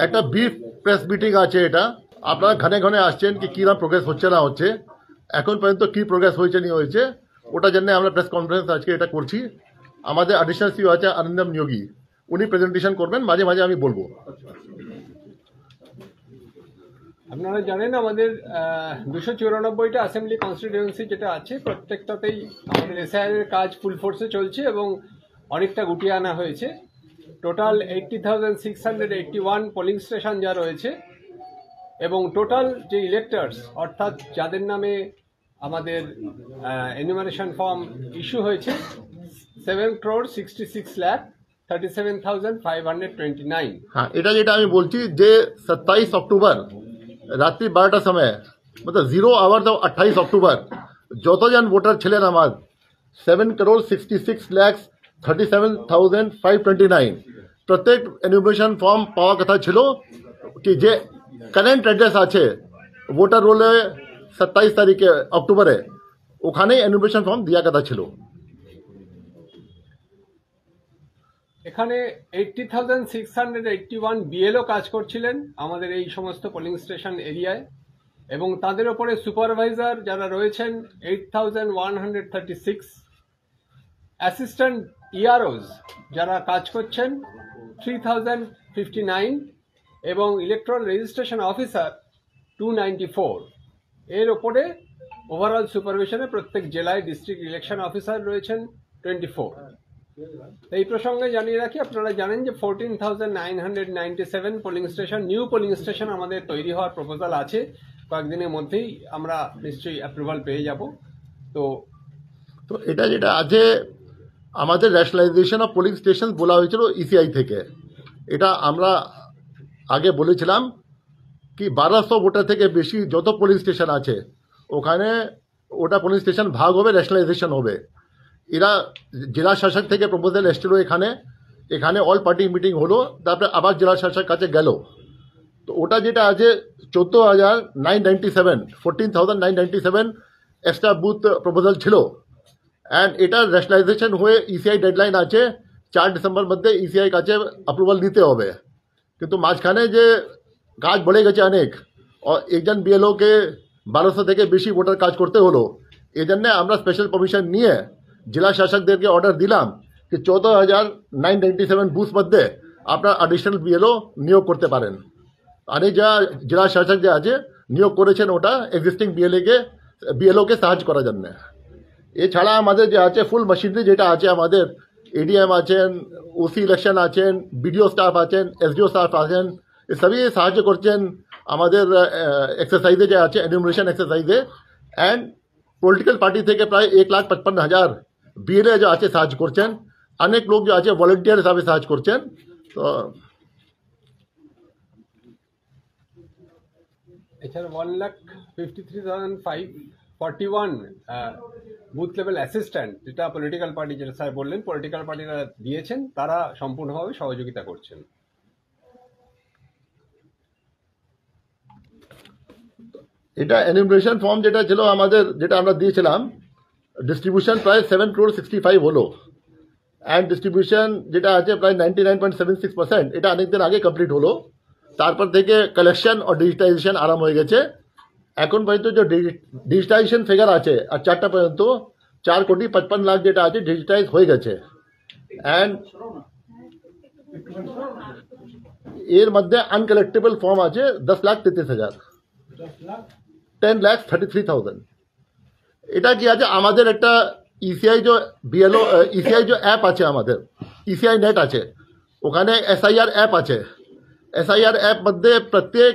একটা brief press meeting আছে, এটা আপনারা ঘনে ঘনে আসছেন কি কিরকম প্রোগ্রেস হচ্ছে না হচ্ছে, এখন পর্যন্ত কি প্রোগ্রেস হয়েছে নি হয়েছে, ওটার জন্য আমরা প্রেস কনফারেন্স আজকে এটা করছি। আমাদের অ্যাডিশনাল সিও আছে আনন্দম নিয়োগী, উনি প্রেজেন্টেশন করবেন, মাঝে মাঝে আমি বলবো। আপনারা জানেন আমাদের 294টা অ্যাসেম্বলি কনস্টিটিউয়েন্সি যেটা আছে প্রত্যেকটাতেই আমাদের এসআইআর এর কাজ ফুল ফোর্সে চলছে এবং অনেকটা গুটিয়ে আনা হয়েছে। টোটাল 80,681 পোলিং স্টেশন যা রয়েছে এবং টোটাল যে ইলেক্টার্স অর্থাৎ যাদের নামে আমাদের এনুমারেশন ফর্ম ইস্যু হয়েছে 7,66,37,529। হ্যাঁ, এটা যেটা আমি বলছি যে 27 অক্টোবর রাত্রি 12টার সময় मतलब 0 आवर तो 28 অক্টোবর যতজন ভোটার ছিলেন আমার 7,66,37,529 প্রত্যেক এনুমারেশন ফর্ম পাওয়ার কথা ছিল কি যে কারেন্ট অ্যাড্রেস আছে ভোটার রোলে 27 তারিখে অক্টোবরে ওখানে এনুমারেশন ফর্ম দেওয়ার কথা ছিল। এখানে 80,681 বিএলও কাজ করছিলেন আমাদের এই সমস্ত পোলিং স্টেশন এরিয়ায় এবং তাদের ওপরে সুপারভাইজার যারা রয়েছেন 8,136, অ্যাসিস্ট্যান্ট ইআরওস যারা কাজ করছেন 3,059 এবং ইলেকট্রাল রেজিস্ট্রেশন অফিসার 294। এর ওপরে ওভারঅল সুপারভিশনে প্রত্যেক জেলায় ডিস্ট্রিক্ট ইলেকশন অফিসার রয়েছেন 24। এই প্রসঙ্গে জানিয়ে রাখি, আপনারা জানেন যে 14,997 polling station new polling station আমাদের তৈরি হওয়ার প্রপোজাল আছে, কয়েকদিনের মধ্যেই আমরা নিশ্চয়ই অ্যাপ্রুভাল পেয়ে যাব। তো এটা যেটা আছে আমাদের রেশনালাইজেশন অফ পোলিং স্টেশন বলা হয়েছিল ইসিআই থেকে, এটা আমরা আগে বলেছিলাম কি 1200 ভোটার থেকে বেশি যত পোলিং স্টেশন আছে ওখানে ওটা পোলিং স্টেশন ভাগ হবে, রেশনালাইজেশন হবে। এরা জেলা শাসক থেকে প্রপোজাল এসেছিল, এখানে অল পার্টি মিটিং হলো, তারপরে আবার জেলা শাসক কাছে গেল। তো ওটা যেটা আছে 14,997 এক্সট্রা বুথ প্রপোজাল ছিল অ্যান্ড এটা রেশনালাইজেশন হয়ে ইসিআই ডেডলাইন আছে 4 ডিসেম্বর মধ্যে ইসিআই কাছে অ্যাপ্রুভাল নিতে হবে। কিন্তু মাঝখানে যে কাজ বেড়ে গেছে অনেক, একজন বিএলওকে 1200 থেকে বেশি ভোটার কাজ করতে হলো, এই জন্যে আমরা স্পেশাল পারমিশন নিয়ে জেলা শাসকদেরকে অর্ডার দিলাম কি 14,997 বুথ মধ্যে আপনার অ্যাডিশনাল বিএলও নিয়োগ করতে পারেন। আরে যা জেলা শাসক যে আছে নিয়োগ করেছেন ওটা এক্সিস্টিং বিএলওকে সাহায্য করার জন্য। এছাড়া আমাদের যে আছে ফুল মেশিনারি যেটা আছে, আমাদের এডিএম আছেন, ওসি ইলেকশন আছেন, বিডিও স্টাফ আছেন, এসডিও স্টাফ আছেন, এ সবই সাহায্য করছেন আমাদের এক্সারসাইজে যে আছে এনুমারেশন এক্সারসাইজে। অ্যান্ড পলিটিক্যাল পার্টি থেকে প্রায় 1,55,000 বিএলএ যে আছে সাহায্য করছেন, অনেক লোক যে আছে ভলেন্টিয়ার হিসাবে সাহায্য করছেন। তো এছাড়া 1,53,541 বুথ লেভেল অ্যাসিস্ট্যান্ট যেটা পলিটিক্যাল পার্টি, যেটা স্যার বললেন পলিটিক্যাল পার্টিরা দিয়েছেন, তারা সম্পূর্ণভাবে সহযোগিতা করছেন। এটা এনুমারেশন ফর্ম যেটা ছিল আমাদের, যেটা আমরা দিয়েছিলাম, ডিস্ট্রিবিউশন প্রায় 7,65 হলো অ্যান্ড ডিস্ট্রিবিউশন যেটা আছে প্রায় 99.76%, এটা অনেকদিন আগে কমপ্লিট হলো। তারপর থেকে কালেকশন ও ডিজিটাইজেশন আরম্ভ হয়ে গেছে। এখন পর্যন্ত যে ডিজিটাইজেশন ফিগার আছে আর 4টা পর্যন্ত 4,55,00,000 যেটা আছে ডিজিটাইজ হয়ে গেছে। অ্যান্ড এর মধ্যে আনকালেক্টেবল ফর্ম আছে 10,33,000, 10,33,000। এটা কি আছে আমাদের একটা ইসিআই যে বিএলও ইসিআই যে অ্যাপ আছে আমাদের, ইসিআই নেট আছে, ওখানে এসআইআর অ্যাপ আছে। এসআইআর অ্যাপ মধ্যে প্রত্যেক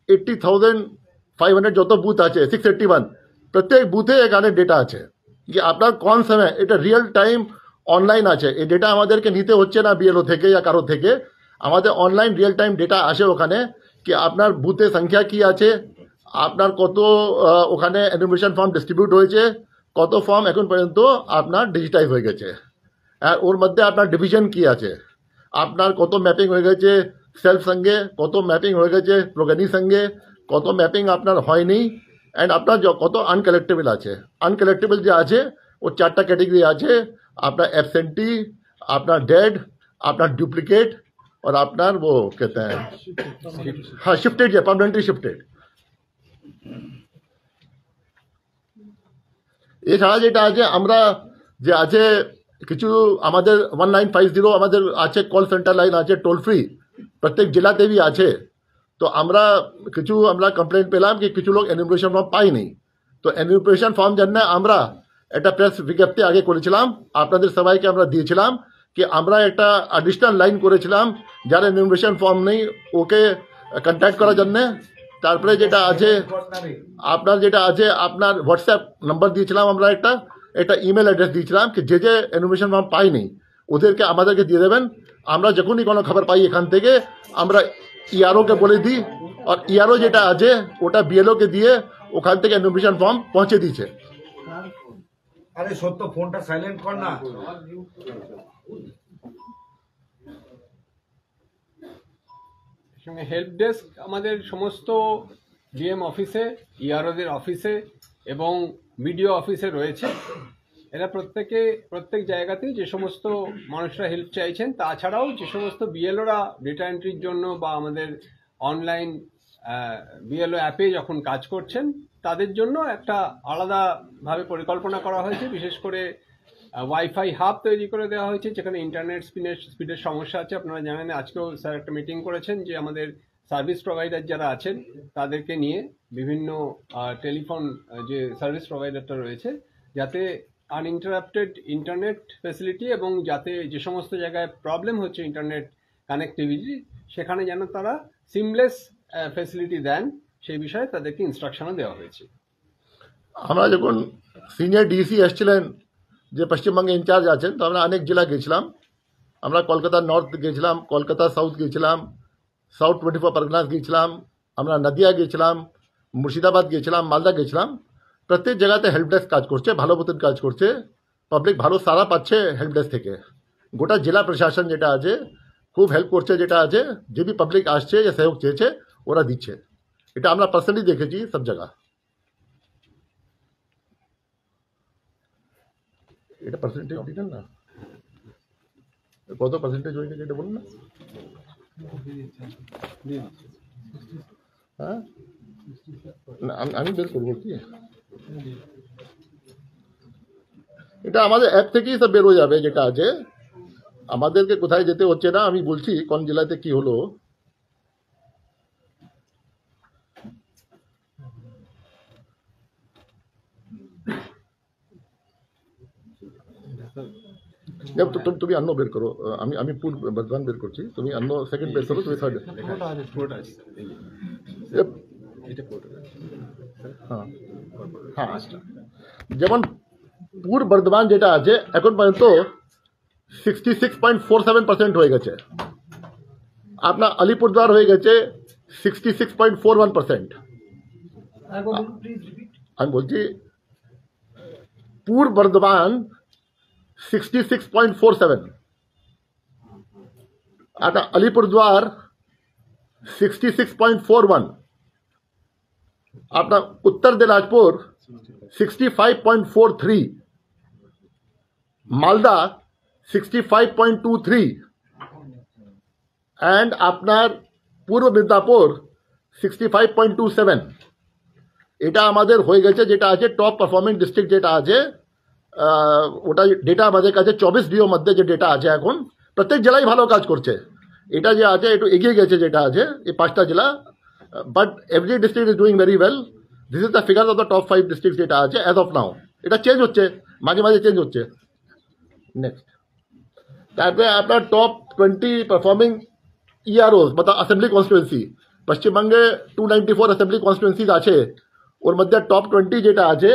80,500 যত বুথ আছে 681 প্রত্যেক বুথে এখানে ডেটা আছে কি আপনার কোন সময়, এটা রিয়েল টাইম অনলাইন আছে। এই ডেটা আমাদেরকে নিতে হচ্ছে না বিএলও থেকে या কারো থেকে, আমাদের অনলাইন রিয়েল টাইম ডেটা আসে ওখানে কি আপনার বুথের সংখ্যা কি আছে, আপনার কত ওখানে এনুমারেশন ফর্ম ডিস্ট্রিবিউট হয়েছে, কত ফর্ম এখন পর্যন্ত আপনার ডিজিটাইজ হয়ে গেছে, আর ওর মধ্যে আপনার ডিভিশন কি আছে, আপনার কত ম্যাপিং হয়ে গেছে সেলফ সঙ্গে, কত ম্যাপিং হয়ে গেছে প্রোগ্রানি সঙ্গে, কত ম্যাপিং আপনার হয়নি, অ্যান্ড আপনার কত আনকালেক্টেবল আছে। আনকালেক্টেবল যে আছে ও 4টা ক্যাটেগরি আছে, আপনার অ্যাবসেন্টি, আপনার ডেড, আপনার ডুপ্লিকেট और আপনার वो कहते हैं हाँ शिफ्टेड है परमानेंटली शिफ्टेड এছাড়া যেটা আছে আমরা যে আছে কিছু আমাদের 1950 আমাদের আছে কল সেন্টার লাইন আছে টোল ফ্রি প্রত্যেক জেলাতেই আছে তো আমরা কিছু আমরা কমপ্লেন পেলাম কি কিছু লোক এনুমারেশন ফর্ম পাইনি তো এনুমারেশন ফর্ম জন্য আমরা একটা প্রেস বিজ্ঞপ্তি আগে করেছিলাম আপনাদের সবাইকে আমরা দিয়েছিলাম কি আমরা একটা অ্যাডিশনাল লাইন করেছিলাম যারা এনুমারেশন ফর্ম নেই ওকে কন্ট্যাক্ট করার জন্য তারপরে যেটা আছে আপনার যেটা আছে আপনার হোয়াটসঅ্যাপ নাম্বার দিয়েছিলাম আমরা একটা ইমেল অ্যাড্রেস দিয়েছিলাম কি যে যে এনুমারেশন ফর্ম পাইনি ওদেরকে আমাদেরকে দিয়ে দেবেন আমরা যখনই কোনো খবর পাই এখান থেকে আমরা ইআরও কে বলে দিই আর ইআরও যেটা আছে ওটা বিএলও কে দিয়ে ওখান থেকে এনুমারেশন ফর্ম পৌঁছে দিচ্ছে আরে সত্য ফোনটা সাইলেন্ট কর না সঙ্গে হেল্প ডেস্ক আমাদের সমস্ত ডিএম অফিসে ইআরওদের অফিসে এবং বিডিও অফিসে রয়েছে এরা প্রত্যেক জায়গাতেই যে সমস্ত মানুষরা হেল্প চাইছেন তাছাড়াও যে সমস্ত বিএলওরা ডেটা এন্ট্রির জন্য বা আমাদের অনলাইন বিএলও অ্যাপে যখন কাজ করছেন তাদের জন্য একটা আলাদাভাবে পরিকল্পনা করা হয়েছে বিশেষ করে ওয়াইফাই হাব তৈরি করে দেওয়া হয়েছে যেখানে ইন্টারনেট স্পিডের সমস্যা আছে আপনারা জানেন আজকেও স্যার একটা মিটিং করেছেন যে আমাদের সার্ভিস প্রোভাইডার যারা আছেন তাদেরকে নিয়ে বিভিন্ন টেলিফোন যে সার্ভিস প্রোভাইডারটা রয়েছে যাতে আনইন্টারাপ্টেড ইন্টারনেট ফ্যাসিলিটি এবং যাতে যে সমস্ত জায়গায় প্রবলেম হচ্ছে ইন্টারনেট কানেক্টিভিটি সেখানে যেন তারা সিমলেস ফ্যাসিলিটি দেন সেই বিষয়ে তাদেরকে ইনস্ট্রাকশনও দেওয়া হয়েছে আমরা যখন সিনিয়র ডিসি এসেছিলেন যে পশ্চিমবঙ্গে ইনচার্জ আছেন তো আমরা অনেক জেলা গেছিলাম আমরা কলকাতা নর্থ গেছিলাম কলকাতা সাউথ গেছিলাম সাউথ 24 পরগনাস গেছিলাম আমরা নদিয়া গেছিলাম মুর্শিদাবাদ গেছিলাম মালদা গেছিলাম প্রত্যেক জায়গাতে হেল্প ডেস্ক কাজ করছে ভালো মতন কাজ করছে পাবলিক ভালো সারা পাচ্ছে হেল্প ডেস্ক থেকে গোটা জেলা প্রশাসন যেটা আছে খুব হেল্প করছে যেটা আছে যে বি পাবলিক আসছে যে সহযোগ চেয়েছে ওরা দিচ্ছে এটা আমরা পার্সোনালি দেখেছি সব জায়গা এটা পার্সেন্টেজ দিতেন না কত পার্সেন্টেজ হয়ে গেছে এটা বলুন না হ্যাঁ না আমি বের করবো কি এটা আমাদের অ্যাপ থেকেই সব বের হয়ে যাবে যেটা আছে আমাদেরকে কোথায় যেতে হচ্ছে না আমি বলছি কোন জেলাতে কি হলো তুমি অন্য বের করো আমি পূর্ব বর্ধমান বের করছি তুমি অন্য সেকেন্ড বের করো তুমি থার্ড হ্যাঁ হ্যাঁ যেমন পূর্ব বর্ধমান যেটা আছে এখন পর্যন্ত 66.47% হয়ে গেছে আপনার আলিপুরদুয়ার হয়ে গেছে 66.41%। আমি বলছি পূর্ব বর্ধমান 66.47 आता अलीपुरद्वार 66.41 अपना उत्तर दिनाजपुर 65.43 मालदा 65.23 एंड अपना पूर्व मिदनापुर 65.27 এটা আমাদের হয়ে গেছে যেটা আছে টপ পারফর্মিং ডিস্ট্রিক্ট যেটা আছে ওটা ডেটা আমাদের কাছে 24 ডিও মধ্যে যে ডেটা আছে এখন প্রত্যেক জেলায় ভালো কাজ করছে এটা যে আছে একটু এগিয়ে গেছে যেটা আছে এই পাঁচটা জেলা but every district is doing very well this is the figure of the top 5 district যেটা আছে অ্যাজ অফ নাও এটা চেঞ্জ হচ্ছে মাঝে মাঝে চেঞ্জ হচ্ছে নেক্সট তারপরে আপনার টপ 20 পারফর্মিং ইআরওস मतलब असेंबली कॉन्स्टिट्यूएंसी পশ্চিমবঙ্গে 294 असेंबली कॉन्स्टिट्यूएंसीज আছে ওর মধ্যে টপ 20 যেটা আছে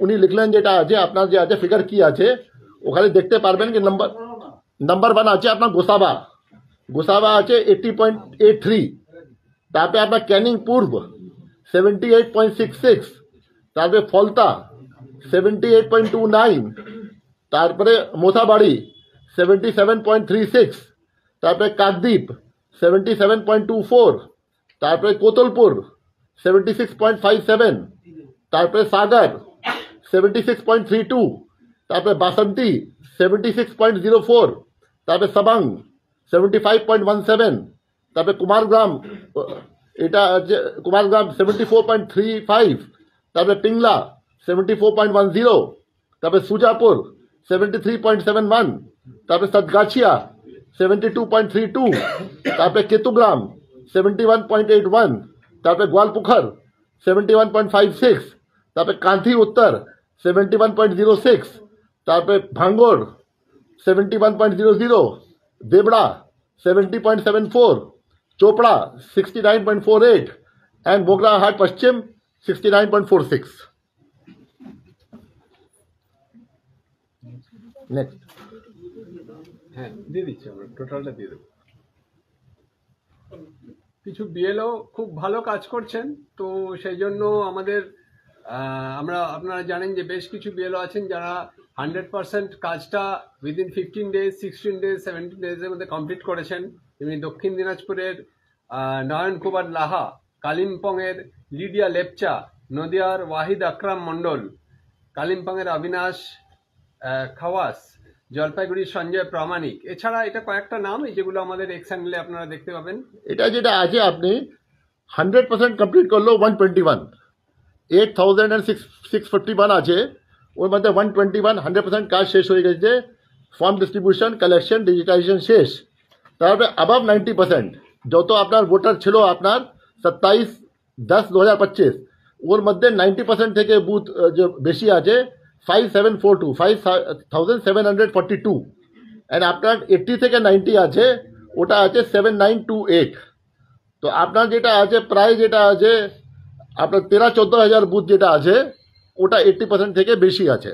উনি লিখলেন যেটা আছে আপনার যে আছে ফিগার কি আছে ওখানে দেখতে পারবেন কি নাম্বার 1 আছে আপনার গোসাবা আছে 80.83 তারপরে আপনার ক্যানিং পূর্ব 78.66 তারপরে ফলতা 78.29 তারপরে মোথাবাড়ি 77.36 তারপরে কাকদ্বীপ 77.24 তারপরে কোতলপুর 76.57 তারপরে সাগর 76.32 তারপরে বাসন্তী 76.04 তারপরে সবাং 75.17, তারপরে কুমারগ্রাম এটা আছে কুমারগ্রাম 74.35, তারপরে পিংলা 74.10, তারপরে সুজাপুর 73.71, তারপরে সতগাছিয়া 72.32, তারপরে কেতুগ্রাম 71.81, তারপরে গোয়ালপুখর 71.56, তারপরে কাঁথি উত্তর 71.06, তারপরে ভাঙ্গর 71.00, देवड़ा 70.74, चोपड़ा 69.48 and बोगराहाट पश्चिम 69.46. नेक्स्ट হ্যাঁ দিয়ে দিচ্ছি, আমরা টোটালটা দিয়ে দেবো। কিছু বিএলও খুব ভালো কাজ করছেন, তো সেই জন্য আমাদের আপনারা জানেন যে বেশ কিছু বিএলও আছেন যারা 100% কাজটা উইদিন 15 days, 16 days, 17 days-এর মধ্যে কমপ্লিট করেছেন। যেমনি দক্ষিণ দিনাজপুরের নয়ন কুমার লাহা, কালিম্পংয়ের লিডিয়া লেপচা, নদিয়ার ওয়াহিদ আকরাম মণ্ডল, কালিম্পংয়ের অবিনাশ খাওয়াস, জলপাইগুড়ির সঞ্জয় প্রামাণিক। এছাড়া এটা কয়েকটা নাম যেগুলো আমাদের এক্স হ্যান্ডেলে আপনারা দেখতে পাবেন। এটা যেটা আছে আপনি 100% কমপ্লিট করলো 121, 8,651 আছে, ওর মধ্যে 121 100% কাজ শেষ হয়ে গেছে। ফর্ম ডিস্ট্রিবিউশন, কালেকশন, ডিজিটাইজেশন শেষ। তারপরে অ্যাবাভ 90% যত আপনার ভোটার ছিল আপনার 27/10/2025, ওর মধ্যে 90% থেকে বুথ যে বেশি আছে 5742 অ্যান্ড আপনার 80 থেকে 90 আছে, ওটা আছে 7928। তো আপনার যেটা আছে প্রায় যেটা আছে আপনার 13-14 হাজার বুথ যেটা আছে ওটা 80% থেকে বেশি আছে।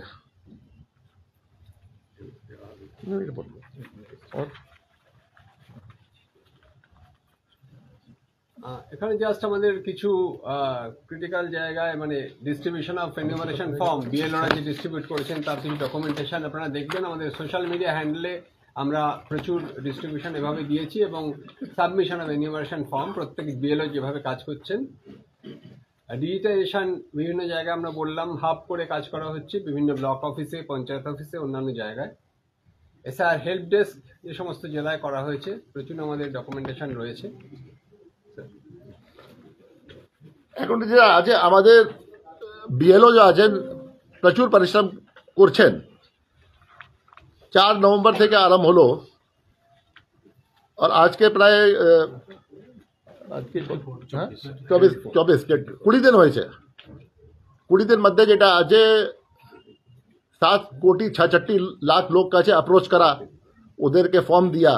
এখানে জাস্ট আমাদের কিছু ক্রিটিক্যাল জায়গায় মানে ডিস্ট্রিবিউশন অফ এনিউমারেশন ফর্ম বিএলওরা যে ডিস্ট্রিবিউট করেছেন তার কিছু ডকুমেন্টেশন আপনারা দেখবেন। আমাদের সোশ্যাল মিডিয়া হ্যান্ডেলে আমরা প্রচুর ডিস্ট্রিবিউশন এভাবে দিয়েছি এবং সাবমিশন অফ এনিউমারেশন ফর্ম প্রত্যেক বিএলও যেভাবে কাজ করছেন। ডিজিটাইজেশন বিভিন্ন জায়গায় আমরা বললাম হাব করে কাজ করা হচ্ছে, বিভিন্ন ব্লক অফিসে, পঞ্চায়েত অফিসে, অন্যান্য জায়গায়। এছাড়া হেল্প ডেস্ক যে সমস্ত জেলায় করা হয়েছে প্রচুর আমাদের ডকুমেন্টেশন রয়েছে। এখন যে আছে আমাদের বিএলও যে আছেন প্রচুর পরিশ্রম করছেন। 4 নভেম্বর থেকে আরম্ভ হলো আর আজকে প্রায় 20 দিন হয়েছে। 20 দিন মধ্যে যেটা আছে 7,66,00,000 লোক কাছে অ্যাপ্রোচ করা, ওদেরকে ফর্ম দিয়া,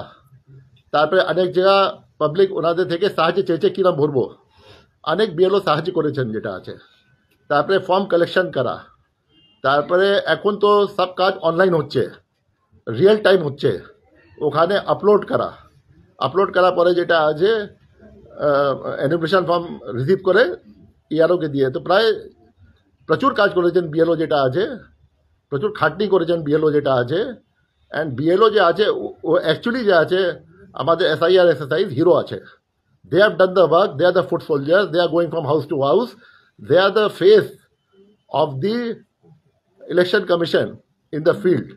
তারপরে অনেক জায়গা পাবলিক ওনাদের থেকে সাহায্য চেয়েছে কিরম ভরবো, অনেক বিএলও সাহায্য করেছেন যেটা আছে। তারপরে ফর্ম কালেকশন করা, তারপরে এখন তো সব কাজ অনলাইন হচ্ছে, রিয়েল টাইম হচ্ছে, ওখানে আপলোড করার পরে যেটা আছে এনিউমারেশন ফর্ম রিসিভ করে ইআরওকে দিয়ে। তো প্রায় প্রচুর কাজ করেছেন বিএলও যেটা আছে, প্রচুর খাটনি করেছেন বিএলও যেটা আছে। অ্যান্ড বিএলও যে আছে ও অ্যাকচুয়ালি যে আছে আমাদের SIR SSI হিরো আছে। They have done the work, they are the foot soldiers, they are going from house to house, they are the face of the election commission in the field.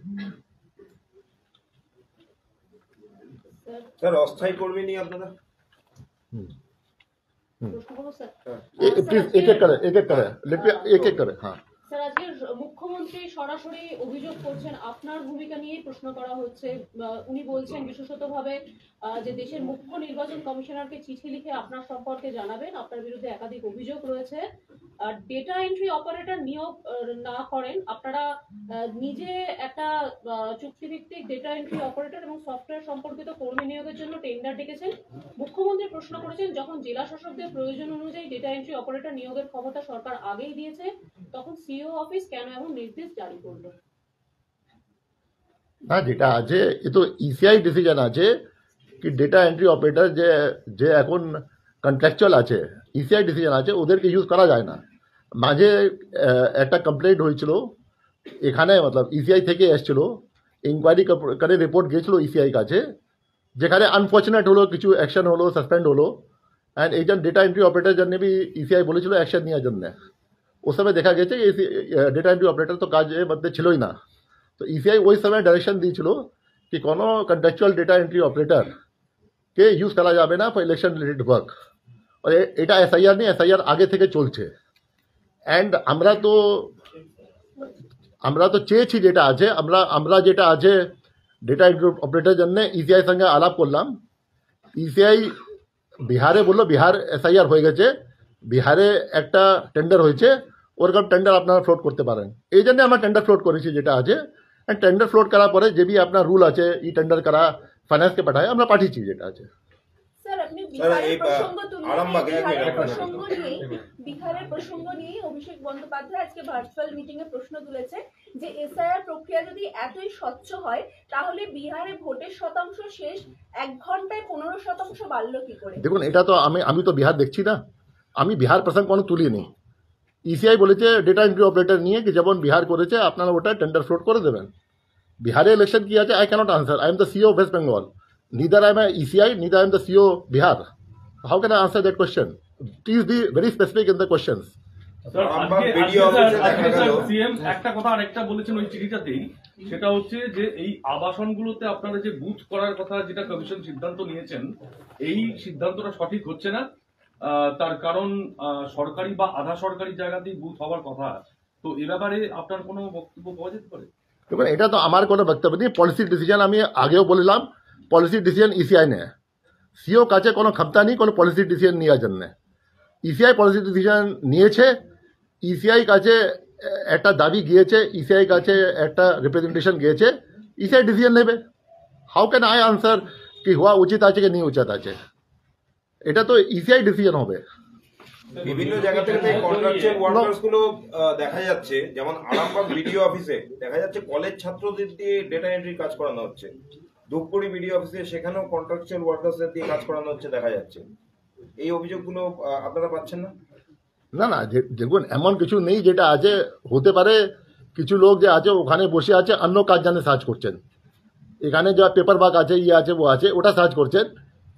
Sir অস্থায়ী কর্মী নিয়ে আপনারা please एक एक करे हाँ। Sir আজকে মুখ্যমন্ত্রী সরাসরি অভিযোগ করছেন, আপনার ভূমিকা নিয়ে প্রশ্ন করা হচ্ছে। উনি বলছেন বিশেষতভাবে যে দেশের মুখ্য নির্বাচন কমিশনারকে চিঠি লিখে আপনার সম্পর্কে জানাবেন, আপনার বিরুদ্ধে একাধিক অভিযোগ রয়েছে। ডেটা এন্ট্রি অপারেটর নিয়োগ না করেন, আপনারা নিজে একটা চুক্তিভিত্তিক ডেটা এন্ট্রি অপারেটর এবং সফটওয়্যার সম্পর্কিত কর্মী নিয়োগের জন্য টেন্ডার ডেকেছেন। মুখ্যমন্ত্রী প্রশ্ন করেছেন, যখন জেলা শাসকদের প্রয়োজন অনুযায়ী ডেটা এন্ট্রি অপারেটর নিয়োগের ক্ষমতা সরকার আগেই দিয়েছে, তখন সিও অফিস কেন এমন নির্দেশ জারি করলো? না, যেটা আছে এ তো ইসিআই ডিসিশন আছে কি ডেটা এন্ট্রি অপারেটর যে এখন কন্ট্রাকচুয়াল আছে, ইসিআই ডিসিশন আছে, ওদেরকে ইউজ করা যায় না। মাঝে একটা কমপ্লেন্ট হয়েছিল এখানে, মতলব ইসিআই থেকে এসেছিল, ইনকোয়ারি করে রিপোর্ট গিয়েছিল ইসিআই কাছে, যেখানে আনফর্চুনেট হলো, কিছু অ্যাকশন হলো, সাসপেন্ড হলো। অ্যান্ড এইজন ডেটা এন্ট্রি অপারেটর জন্য বি ইসিআই বলেছিল অ্যাকশন নেওয়ার জন্য। उस समय देखा गया कि डेटा एंट्री ऑपरेटर तो काज मध्य छिलो ही ना। तो इसीआई वही समय डायरेक्शन दी कि कोनो कंटेक्चुअल डेटा एंट्री ऑपरेटर কে ইউজ করা যাবে না ফর ইলেকশন রিলেটেড ওয়ার্ক। আর এটা এসআইআর নেই, এসআইআর আগে থেকে চলছে। অ্যান্ড আমরা তো চেয়েছি যেটা আছে, আমরা যেটা আছে ডেটা এন্ট্রি অপারেটরের জন্য ইসিআই সঙ্গে আলাপ করলাম। ইসিআই বিহারে বললো বিহার এসআইআর হয়ে গেছে, বিহারে একটা টেন্ডার হয়েছে, ওরকম টেন্ডার আপনারা ফ্লোট করতে পারেন। এই জন্য আমরা টেন্ডার ফ্লোট করেছি যেটা আছে। অ্যান্ড টেন্ডার ফ্লোট করার পরে যে বি আপনার রুল আছে ই টেন্ডার করা ফাইন্যান্সকে পাঠায়, আমরা পাঠিয়েছি যেটা আছে। স্যার আপনি স্যার, বিহারের এই প্রসঙ্গ তুললেন, আরামবাগে বিহারের প্রসঙ্গ নিয়ে অভিষেক বন্দ্যোপাধ্যায় আজকে ভার্চুয়াল মিটিং এ প্রশ্ন তুলেছে যে এসআইআর প্রক্রিয়া যদি এতই স্বচ্ছ হয় তাহলে বিহারে ভোটের শতাংশ শেষ 1 ঘন্টায় 15% বাড়লো কি করে? দেখুন, এটা তো আমি তো বিহার দেখছি না, আমি বিহার প্রসঙ্গ কোনো তুলিনি। ইসিআই বলেছে ডেটা এন্ট্রি অপারেটর নিয়ে কি যেমন বিহার করেছে আপনারা ওটা টেন্ডার ফ্লোট করে দেবেন। বিহারে ইলেকশন কি আছে I cannot answer, I am the CEO of West Bengal, neither I am a ECI, neither I am the CEO Bihar. How can I answer that question? Please be very specific in the questions. CM একটা কথা আরেকটা বলেছেন ওই চিঠিটাতেই, সেটা হচ্ছে যে এই আবাসনগুলোতে আপনারা যে বুথ করার কথা যেটা কমিশন সিদ্ধান্ত নিয়েছেন, এই সিদ্ধান্তটা সঠিক হচ্ছে না। তার কারণ সরকারি বা আধা সরকারি জায়গাতেই বুথ হওয়ার কথা। তো এ ব্যাপারে আপনার কোনো বক্তব্য পাওয়া যেতে পারে? দেখুন, এটা তো আমার কোনো বক্তব্য নেই, পলিসি ডিসিশন আমি আগেও বললাম, পলিসি ডিসিশন ইসিআই নেয়। সিও কাছে কোনো ক্ষমতা নেই কোনো পলিসি ডিসিশন নেওয়ার জন্য। ইসিআই পলিসি ডিসিশন নিয়েছে, ইসিআই কাছে একটা দাবি গিয়েছে, ইসিআই কাছে একটা রিপ্রেজেন্টেশন গিয়েছে, ইসিআই ডিসিশন নেবে। হাউ ক্যান আই আনসার কি হওয়া উচিত আছে কি নেই উচিত আছে, এটা তো ইসিআই ডিসিশন হবে। বিভিন্ন জায়গা থেকে কন্ট্রাকচুয়াল ওয়ার্কার্স গুলো দেখা যাচ্ছে, যেমন আরামবাগ বিডিও অফিসে দেখা যাচ্ছে কলেজ ছাত্রদের দিয়ে ডেটা এন্ট্রি কাজ করানো হচ্ছে। ধূপগুড়ি বিডিও অফিসে সেখানেও কন্ট্রাকচুয়াল ওয়ার্কার্সদের দিয়ে কাজ করানো হচ্ছে দেখা যাচ্ছে। এই অভিযোগগুলো আপনারা পাচ্ছেন না? না না, দেখুন এমন কিছু নেই যেটা আছে। হতে পারে কিছু লোক যে আছে ওখানে বসে আছে অন্য কাজ জানে সার্চ করছেন, এখানে যা পেপার ওয়ার্ক আছে ইয়ে আছে ও আছে ওটা সার্চ করছেন,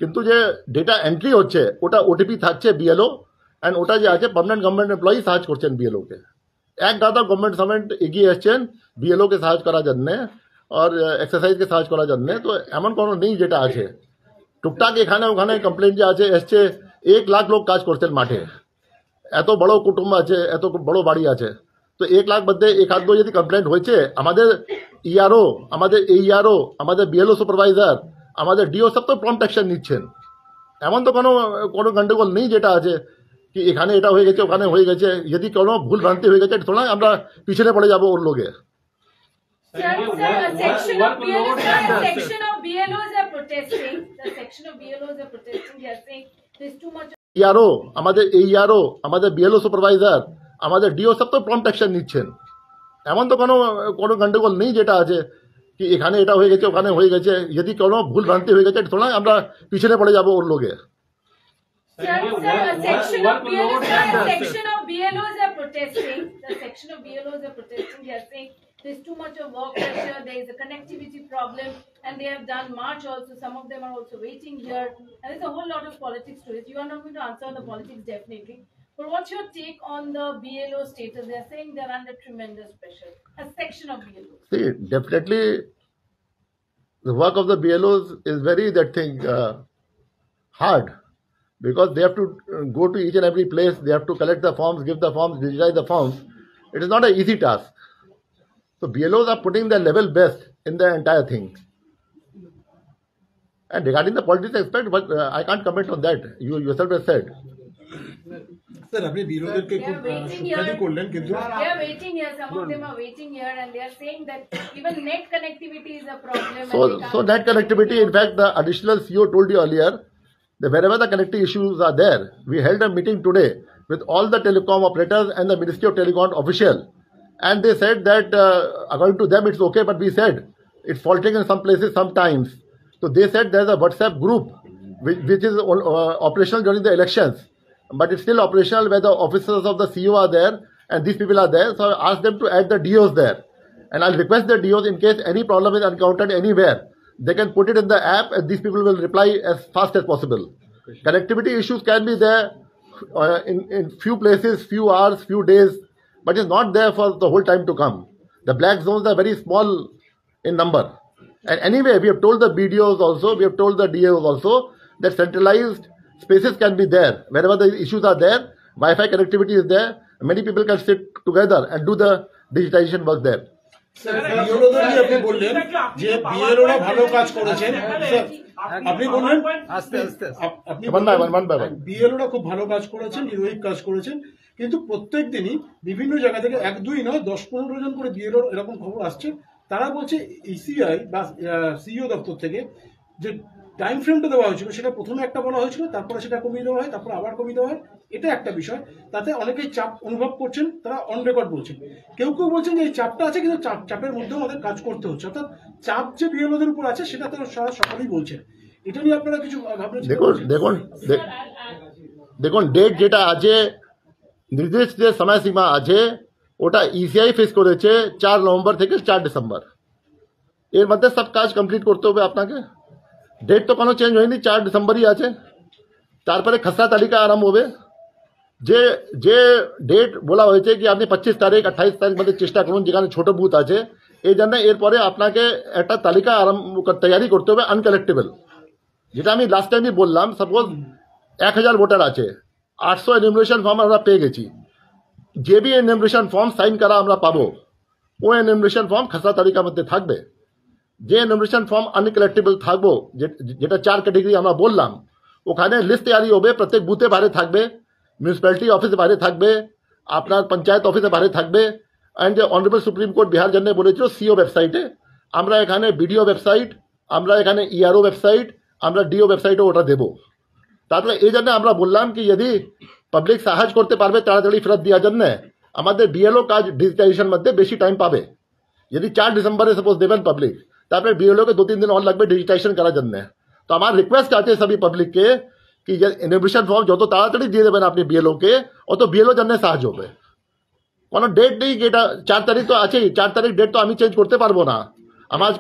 কিন্তু যে ডেটা এন্ট্রি হচ্ছে ওটা ওটিপি থাকছে বিএলও, অ্যান্ড ওটা যে আছে পার্মানেন্ট গভর্নমেন্ট এমপ্লয়ি সার্চ করছেন বিএলওকে। এক দাদা গভর্নমেন্ট এগিয়ে এসছেন বিএলওকে সার্চ করার জন্যে আর এক্সারসাইজকে সার্চ করার জন্যে। তো এমন কোনো নেই যেটা আছে। টুকটাক এখানে ওখানে কমপ্লেন যে আছে এসছে, 1 লাখ লোক কাজ করছেন মাঠে, এত বড় কুটুম্ব আছে, এত বড় বাড়ি আছে, তো 1 লাখ মধ্যে 1-2 যদি কমপ্লেন্ট হয়েছে, আমাদের ইআরও, আমাদের এইআরও, আমাদের বিএলও সুপারভাইজার, আমাদের ডিও সব তো প্রম্পট অ্যাকশন নিচ্ছেন। এমন তো কোনো গন্ডগোল নেই যেটা আছে কি এখানে এটা হয়ে গেছে ওখানে হয়ে গেছে। যদি কোনো ভুল ভ্রান্তি হয়ে গেছে থোড়া আমরা পিছনে পড়ে যাবো ওর লোকে। ইআরও, আমাদের এইআরও, আমাদের বিএলও সুপারভাইজার, আমাদের ডিও সব তো প্রম্পট অ্যাকশন নিচ্ছেন। এমন তো কোনো গন্ডগোল নেই যেটা আছে কি এখানে এটা হয়ে গেছে ওখানে হয়ে গেছে। যদি কোনো ভুল ভ্রান্তি হয়ে গেছে থোড়া আমরা পিছনে পড়ে যাবো ওর লোকে। Section of BLOs are protesting. The section of BLOs are protesting. They are saying there's too much of work pressure. There is a connectivity problem, and they have done march also. Some of them are also waiting here, and there's a whole lot of politics to it. You are not going to answer on the politics definitely. But what's your take on the BLO status? They are saying they're under tremendous pressure. A section of BLOs. See, definitely, the work of the BLOs is very hard. Because they have to go to each and every place, they have to collect the forms, give the forms, digitize the forms. It is not an easy task. So BLOs are putting their level best in the entire thing. And regarding the politics aspect, but I can't comment on that. You yourself have said. Sir আপনি বিরোধীদেরকে খুব সুখ্যাতি করলেন, কিন্তু They are waiting here. Some of them are waiting here, and they are saying that even net connectivity is a problem. So net connectivity, in fact, the additional CEO told you earlier, that wherever the connectivity issues are there, we held a meeting today with all the telecom operators and the Ministry of Telecom official, and they said that according to them it's okay, but we said it's faulting in some places sometimes. So they said there's a WhatsApp group which is operational during the elections, but it's still operational where the officers of the CEO are there and these people are there. So I asked them to add the DOs there, and I'll request the DOs in case any problem is encountered anywhere, they can put it in the app and these people will reply as fast as possible. Connectivity issues can be there in few places, few hours, few days, but it's not there for the whole time to come. The black zones are very small in number. And anyway, we have told the BDOs also, we have told the DAOs also that centralized spaces can be there. Wherever the issues are there, Wi-Fi connectivity is there. Many people can sit together and do the digitization work there. বিএলওদের নিয়ে আপনি বললেন যে বিএলওরা ভালো কাজ করেছেন, আপনি বললেন আস্তে আস্তে আপনি One by one. বিএলওরা খুব ভালো কাজ করেছেন, হিরোইক কাজ করেছেন, কিন্তু প্রত্যেক দিনই বিভিন্ন জায়গা থেকে 1-2 নয় 10-15 জন করে বিএলওর এরকম খবর আসছে। তারা বলছে ইসিআই বা সিইও দপ্তর থেকে যে টাইম ফ্রেমটা দেওয়া হয়েছিল সেটা প্রথমে একটা বলা হয়েছিল, তারপরে সেটা কমিয়ে দেওয়া হয়, তারপরে আবার কমিয়ে দেওয়া হয়। এটা একটা বিষয়, তাতে অনেকেই চাপ অনুভব করছেন, তারা অন রেকর্ড বলছেন। কেউ কেউ বলছেন যে এই চাপটা আছে, কিন্তু চাপের মধ্যেও আমাদের কাজ করতে হচ্ছে, অর্থাৎ চাপ যে বিএলওদের উপর আছে সেটা তো সারা সকলেই বলছেন। এটা নিয়ে আপনারা কিছু ভাবনা চিন্তা করছেন? দেখুন ডেট যেটা আছে, নির্দিষ্ট যে সময়সীমা আছে, ওটা ইসিআই ফিক্স করেছে 4 নভেম্বর থেকে 4 ডিসেম্বর। এর মধ্যে সব কাজ কমপ্লিট করতে হবে আপনাকে। ডেট তো কোনো চেঞ্জ হয়নি, 4 ডিসেম্বরই আছে। তারপরে খসড়া তালিকা আরম্ভ হবে। যে ডেট বলা হয়েছে কি আপনি 25 তারিখ 28 তারিখ মধ্যে চেষ্টা করুন, যেখানে ছোট বুথ আছে। এই জন্য এরপরে আপনাকে একটা তালিকা তৈরি করতে হবে আনকালেক্টেবল। যেটা আমি লাস্ট টাইমই বললাম, সাপোজ 1000 ভোটার আছে, 800 এনুমারেশন ফর্ম আমরা পেয়ে গেছি। যে বি এনুমারেশন ফর্ম সাইন করা আমরা পাবো, ও এনুমারেশন ফর্ম খসড়া তালিকার মধ্যে থাকবে। যে এনুমারেশন ফর্ম আনকালেক্টেবল থাকবো, যেটা 4 ক্যাটেগরি আমরা বললাম, ওখানে লিস্ট তৈরি হবে। প্রত্যেক বুথে বাইরে থাকবে, মিউনিসিপ্যালিটি অফিসে বাইরে থাকবে, আপনার পঞ্চায়েত অফিসে বাইরে থাকবে। অ্যান্ড যে অনারেবল সুপ্রিম কোর্ট বিহার জন্য বলেছিল সিও ওয়েবসাইটে, আমরা এখানে বিডিও ওয়েবসাইট, আমরা এখানে ইআরও ওয়েবসাইট, আমরা ডিও ওয়েবসাইটে ওটা দেবো। তারপরে এই জন্য আমরা বললাম কি যদি পাবলিক সাহায্য করতে পারবে তাড়াতাড়ি ফেরত দেওয়ার জন্য, আমাদের বিএলও কাজ ডিজিটাইজেশন মধ্যে বেশি টাইম পাবে। যদি 4 ডিসেম্বরে সাপোজ দেবেন পাবলিক, তারপরে বিএলওকে 2-3 দিন और লাগবে ডিজিটাইজেশন করার জন্য। তো আমার রিকোয়েস্ট আছে সবই পাবলিককে কি এনুমারেশন ফর্ম যত তাড়াতাড়ি দিয়ে দেবেন আপনি বিএলওকে, অত বিএলও জন্য সাহায্য হবে। কোনো ডেট নেই কি এটা 4 তারিখ তো আছেই, 4 তারিখ ডেট তো আমি চেঞ্জ করতে পারবো না। আমার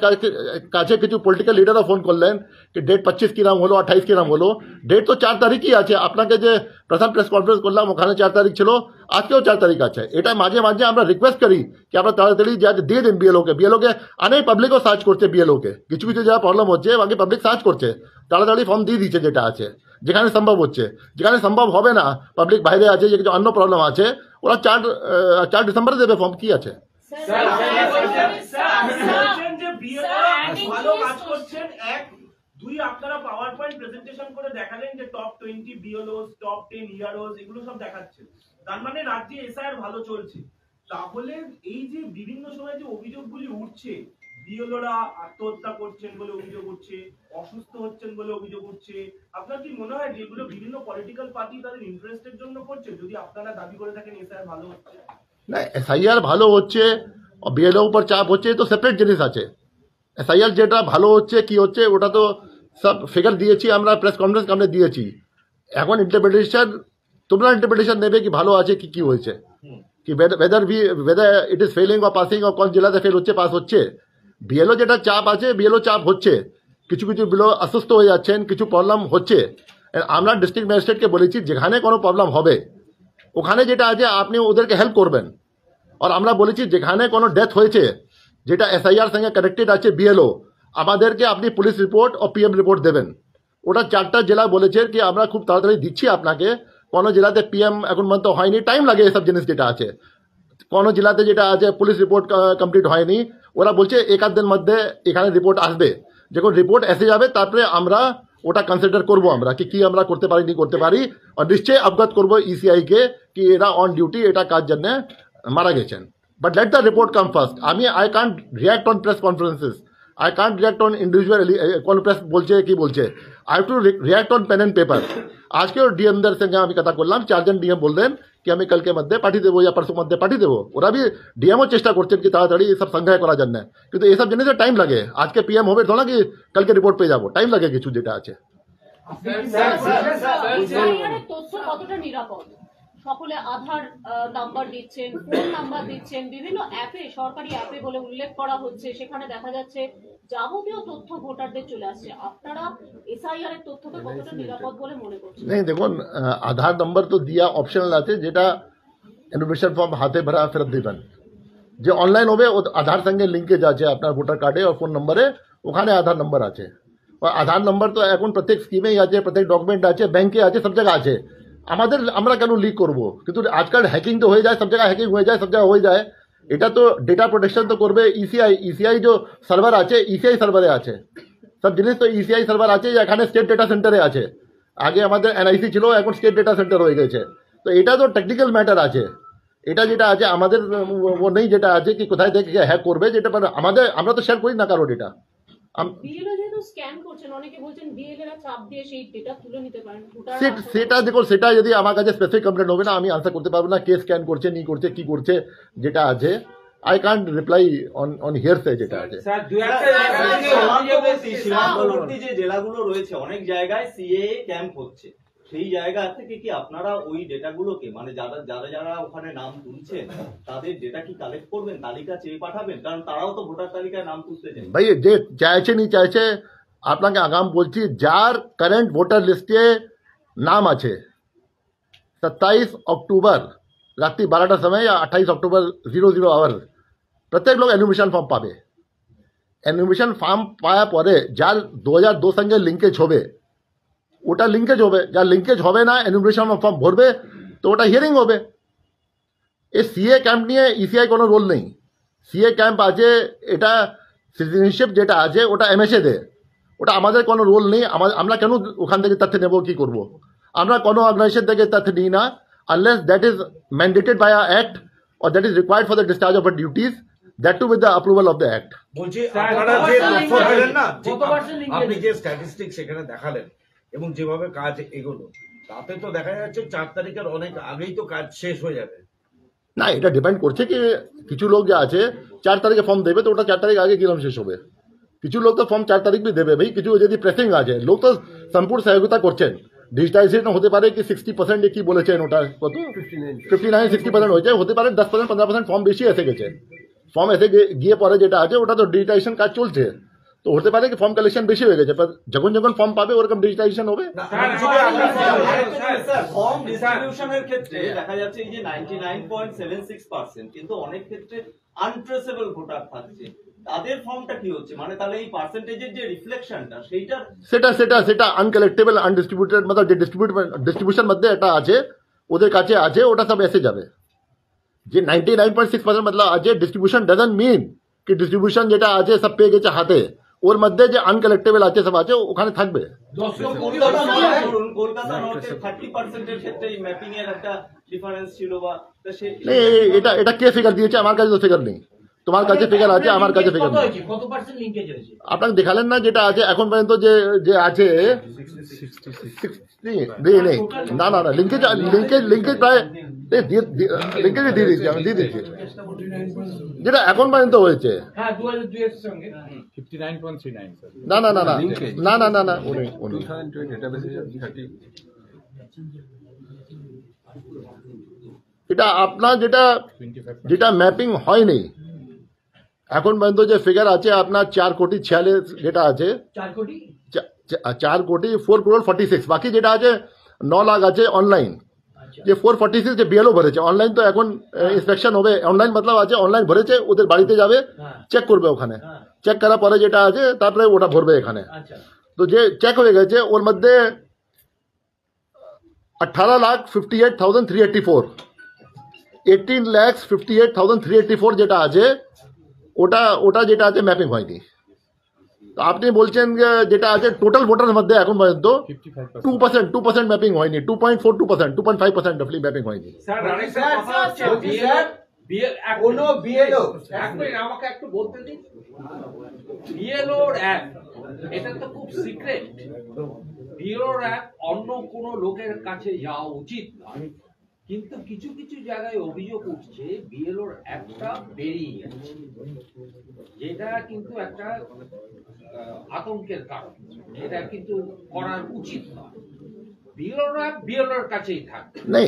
কাছে কিছু পলিটিক্যাল লিডারও ফোন করলেন কি ডেট 25 কি নাম হলো, 28 কি নাম হলো। ডেট তো 4 তারিখই আছে। আপনাকে যে প্রথম প্রেস কনফারেন্স করলাম ওখানে 4 তারিখ ছিল, আজকেও 4 তারিখ আছে। এটা মাঝে মাঝে আমরা রিকোয়েস্ট করি কি আপনারা তাড়াতাড়ি যা দিয়ে দিন বিএলওকে। অনেক পাবলিকও সার্চ করছে বিএলওকে, কিছু কিছু যা প্রবলেম হচ্ছে বাকি পাবলিক সার্চ করছে, তাড়াতাড়ি ফর্ম দিয়ে দিচ্ছে যেটা আছে, যেখানে সম্ভব হচ্ছে। যেখানে সম্ভব হবে না, পাবলিক বাইরে আছে, যে কিছু অন্য প্রবলেম আছে, ওরা 4 ডিসেম্বরে দেবে ফর্ম, কি আছে। ভালো কাজ করছেন, 1 2 আপনারা পাওয়ার পয়েন্ট প্রেজেন্টেশন করে দেখালেন যে টপ 20 বিএলওস, টপ 10 ইআরওস, এগুলো সব দেখাচ্ছেন। তার মানে রাজ্যে এসআইআর ভালো চলছে। তাহলে এই যে বিভিন্ন সময় যে অভিযোগগুলি উঠছে, বিএলওরা আত্মহত্যা করছেন বলে অভিযোগ উঠছে, অসুস্থ হচ্ছেন বলে অভিযোগ উঠছে, আপনার কি মনে হয় যে এগুলো বিভিন্ন পলিটিক্যাল পার্টি তাদের ইন্টারেস্টের জন্য করছে? যদি আপনারা দাবি করে থাকেন এসআইআর ভালো হচ্ছে, না এসআইআর ভালো হচ্ছে, বিএলও উপর চাপ হচ্ছে, তো সেপারেট জিনিস আছে। এসআইআর যেটা ভালো হচ্ছে কি হচ্ছে ওটা তো সব ফিগার দিয়েছি আমরা, প্রেস কনফারেন্স আমরা দিয়েছি। এখন ইন্টারপ্রিটেশন, তোমরা ইন্টারপ্রিটেশন নেবে কি ভালো আছে কি কি হয়েছে, কি whether it is failing or passing, or কোন জেলাতে ফেল হচ্ছে পাস হচ্ছে। বিএলও যেটা চাপ আছে, বিএলও চাপ হচ্ছে, কিছু কিছু বিএলও অসুস্থ হয়ে যাচ্ছেন, কিছু প্রবলেম হচ্ছে। আমরা ডিস্ট্রিক্ট ম্যাজিস্ট্রেটকে বলেছি যেখানে কোনো প্রবলেম হবে ওখানে যেটা আছে আপনি ওদেরকে হেল্প করবেন। আর আমরা বলেছি যেখানে কোনো ডেথ হয়েছে যেটা এসআইআর সঙ্গে কানেক্টেড আছে বিএলও, আমাদেরকে আপনি পুলিশ রিপোর্ট ও পিএম রিপোর্ট দেবেন। ওটা 4টা জেলা বলেছে কি আমরা খুব তাড়াতাড়ি দিচ্ছি আপনাকে। কোনো জেলাতে পিএম এখন পর্যন্ত হয়নি, টাইম লাগে এসব জিনিস যেটা আছে। কোনো জেলাতে যেটা আছে পুলিশ রিপোর্ট কমপ্লিট হয়নি, ওরা বলছে 1-8 দিন মধ্যে এখানে রিপোর্ট আসবে। যখন রিপোর্ট এসে যাবে তারপরে আমরা ওটা কনসিডার করবো আমরা কি আমরা করতে পারি নি করতে পারি। আর নিশ্চয়ই অবগত করবো ইসিআইকে কি এরা অন ডিউটি এটা কাজ জন্য মারা গেছেন। But let the report come first. I can't react on press conferences. I can't react on individual কোন প্রেস বলছে কি বলছে। I have to react on pen and paper. আজকেও ডিএমদের সঙ্গে আমি কথা করলাম, 4 জন ডিএম বললেন কি আমি কালকে মধ্যে পাঠিয়ে দেবো या परसों মধ্যে পাঠিয়ে দেবো। ওরা भी ডিএমও চেষ্টা করছেন কি তাড়াতাড়ি এসব সংগ্রহ করার জন্য, কিন্তু এসব জিনিসে টাইম লাগে। আজকে পিএম হবে ধরো কি কালকে রিপোর্ট পেয়ে যাবো, টাইম লাগে কিছু যেটা আছে। তথ্য কতটা নিরাপদ? সকলে আধার নাম্বার দিচ্ছেন, ফোন নাম্বার দিচ্ছেন, বিভিন্ন অ্যাপে, সরকারি অ্যাপে বলে উল্লেখ করা হচ্ছে, সেখানে দেখা যাচ্ছে যাবতীয় তথ্য ভোটারদের চলে আসছে। আপনারা এসআইআর এর তথ্যকে কতটা নিরাপদ বলে মনে করছেন? नहीं দেখুন, আধার নাম্বার তো দিয়া অপশনাল আছে, যেটা এনুমারেশন ফর্ম হাতে ভরা ফেরত দিবেন। যে অনলাইন হবে ও আধার সঙ্গে লিঙ্কেজ আছে আপনার ভোটার কার্ডে ও ফোন নম্বরে, ওখানে আধার নাম্বার আছে। আধার নাম্বার তো এখন প্রত্যেক স্কিমেই আছে, প্রত্যেক ডকুমেন্ট আছে, ব্যাংকে আছে, সব জায়গায় আছে। আমরা কেন লিক করব? কিন্তু আজকাল হ্যাকিং তো হয়ে যায়, সব জায়গায় হ্যাকিং হয়ে যায়, সব জায়গায় হয়ে যায়। এটা তো ডেটা প্রোটেকশন তো করবে ইসিআই যে সার্ভার আছে, ইসিআই সার্ভারে আছে সব জিনিস, তো ইসিআই সার্ভার আছে, এখানে স্টেট ডেটা সেন্টারে আছে। আগে আমাদের এনআইসি ছিল, এখন স্টেট ডেটা সেন্টার হয়ে গেছে। তো এটা তো টেকনিক্যাল ম্যাটার আছে। এটা যেটা আছে আমাদের ও নেই, যেটা আছে কি কোথায় থেকে হ্যাক করবে, যেটা আমরা তো শেয়ার করি না কারো ডেটা। বিএলও যেহেতু স্ক্যান করছেন, অনেকে বলছেন বিএলএরা চাপ দিয়ে সেই ডেটা তুলে নিতে পারেন। সেটা দেখো, সেটা যদি আমার কাছে স্পেসিফিক কমপ্লেন হবে না, আমি আনসার করতে পারবো না কে স্ক্যান করছে, নি করছে, কি করছে, যেটা আছে আই কান্ট রিপ্লাই অন হিয়ারসে যেটা আছে। সীমান্তবর্তী যে জেলাগুলো রয়েছে অনেক জায়গায় সিএ ক্যাম্প হচ্ছে, সেই জায়গা থেকে কি আপনারা ওই ডেটাগুলোকে মানে যারা ওখানে নাম তুলছেন তাদের ডেটা কি কালেক্ট করবেন, তালিকা চেয়ে পাঠাবেন? কারণ তারাও তো ভোটার তালিকায় নাম তুলতে চান। ভাই যে চাইছে নি চাইছে, আপনাকে আগাম বলছি, যার কারেন্ট ভোটার লিস্টে নাম আছে 27 অক্টোবর রাত্রি 12টার সময় या 28 অক্টোবর 00 আওয়ার প্রত্যেক লোক এনুমিশন ফর্ম পাবে। এনুমিশন ফর্ম পাওয়ার পরে যার 2002 সঙ্গে লিঙ্কেজ হবে ওটা লিঙ্কেজ হবে, যার লিঙ্কেজ হবে না এনুমিশন ফর্ম ভরবে তো ওটা হিয়ারিং হবে। এই সিএ ক্যাম্প নিয়ে ইসিআই কোনো রোল নেই। সিএ ক্যাম্প আছে, এটা সিটিজেনশিপ যেটা আছে ওটা এমএসএ দেয়, ওটা আমাদের কোনো রোল নেই। আমরা কেন ওখান থেকে তথ্য নেব, কি করব? আমরা কোনো অর্গানাইজেশন থেকে তথ্য নিই না unless that is mandated by a act or that is required for the discharge of our duties, that too with the approval of the act. বলছি আপনারা যে তথ্য দিলেন না, আপনি যে স্ট্যাটিস্টিক্স এখানে দেখালেন এবং যেভাবে কাজ এগোলো, তাতে তো দেখা যাচ্ছে 4 তারিখের অনেক আগেই তো কাজ শেষ হয়ে যাবে। না, এটা ডিপেন্ড করছে কি কিছু লোক যে আছে 4 তারিখে ফর্ম দেবে, তো ওটা 4 তারিখ আগে কিরম শেষ হবে। কিছু লোক তো ফর্ম 4 তারিখ भी দেবে ভাই, কিছু যদি প্রেসিং আছে, লোক তো সম্পূর্ণ সহযোগিতা করছেন। ডিজিটাইজেশন হতে পারে কি 60% কি বলেছেন, ওটা কত 59-60% হয়েছে, হতে পারে 10%-15% ফর্ম বেশি এসে গেছে। ফর্ম এসে গিয়ে পরে যেটা আছে ওটা তো ডিজিটাইজেশন কাজ চলছে, তো হতে পারে কি ফর্ম কালেকশন বেশি হয়ে গেছে, যখন যখন ফর্ম পাবে ওরকম ডিজিটাইজেশন হবে। ফর্ম ডিস্ট্রিবিউশনের ক্ষেত্রে দেখা যাচ্ছে এই যে 99.76%, কিন্তু অনেক ক্ষেত্রে আনট্রেসেবল ভোটার থাকছে, তাদের ফর্মটা কি হচ্ছে? মানে তাহলে এই পার্সেন্টেজের যে রিফ্লেকশনটা সেটা আনকালেক্টেবল আনডিস্ট্রিবিউটেড, मतलब যে ডিস্ট্রিবিউশন মধ্যে এটা আছে ওদের কাছে আছে, ওটা সব এসে যাবে। যে 99.6% मतलब আছে ডিস্ট্রিবিউশন ডাজন্ট মিন কি ডিস্ট্রিবিউশন যেটা আছে সব পেয়ে গেছে হাতে, ওর মধ্যে যে আনকালেক্টেবল আছে সব আছে ওখানে থাকবে। কলকাতা নর্থে 30% এর ক্ষেত্রে ম্যাপিং এর একটা ডিফারেন্স ছিল, বা এটা কে ফিগার দিয়েছে? আমার কাছে তো ফিগার নেই, তোমার কাছে ফিগার আছে, আমার কাছে ফিগার নেই। কত পার্সেন্ট লিংকেজ হয়েছে আপনাকে দেখালেন না যেটা আছে এখন পর্যন্ত যে আছে 60 নেই। না লিঙ্কেজ প্রায় লিঙ্কেজ দিয়ে দিচ্ছি, আমি দিয়ে দিচ্ছি যেটা এখন পর্যন্ত হয়েছে। হ্যাঁ 2002 এর সঙ্গে 59.39 স্যার। না না না না না না না না 2020 ডেটাবেসে 30 এটা আপনার যেটা ম্যাপিং হয়নি এখন পর্যন্ত যে ফিগার আছে আপনার 4,46,000 যেটা আছে 4,46,000 বাকি যেটা আছে 9 লাখ আছে অনলাইন, যে 446 যে বিএলও ভরেছে অনলাইন, তো এখন ইন্সপেকশন হবে। অনলাইন মতলব আছে অনলাইন ভরেছে, ওদের বাড়িতে যাবে চেক করবে, ওখানে চেক করার পরে যেটা আছে তারপরে ওটা ভরবে এখানে। তো যে চেক হয়ে গেছে ওর মধ্যে 18,58,384 18,58,384 যেটা আছে ওটা যেটা আছে ম্যাপিং হয়নি। তো আপনি বলছেন যেটা আছে টোটাল ভোটার মধ্যে এখন পর্যন্ত 2% ম্যাপিং হয়নি, 2.42%, 2.5% রাফলি ম্যাপিং হয়নি। স্যার আরেকটা কথা হচ্ছে কোনো বিএলও আমাকে একটু বলতে দিন, বিএলওর অ্যাপ এটা তো খুব সিক্রেট, বিএলওর অ্যাপ অন্য কোনো লোকের কাছে যাওয়া উচিত নয়, কিন্তু কিছু কিছু জায়গায় অভিযোগ উঠছে বিএলওর অ্যাপটা বেরিয়ে গেছে, যেটা কিন্তু একটা আতঙ্কের কারণ, এটা কিন্তু করার উচিত নয়। বিএলওর অ্যাপ বিএলওর কাছেই থাকবে। না,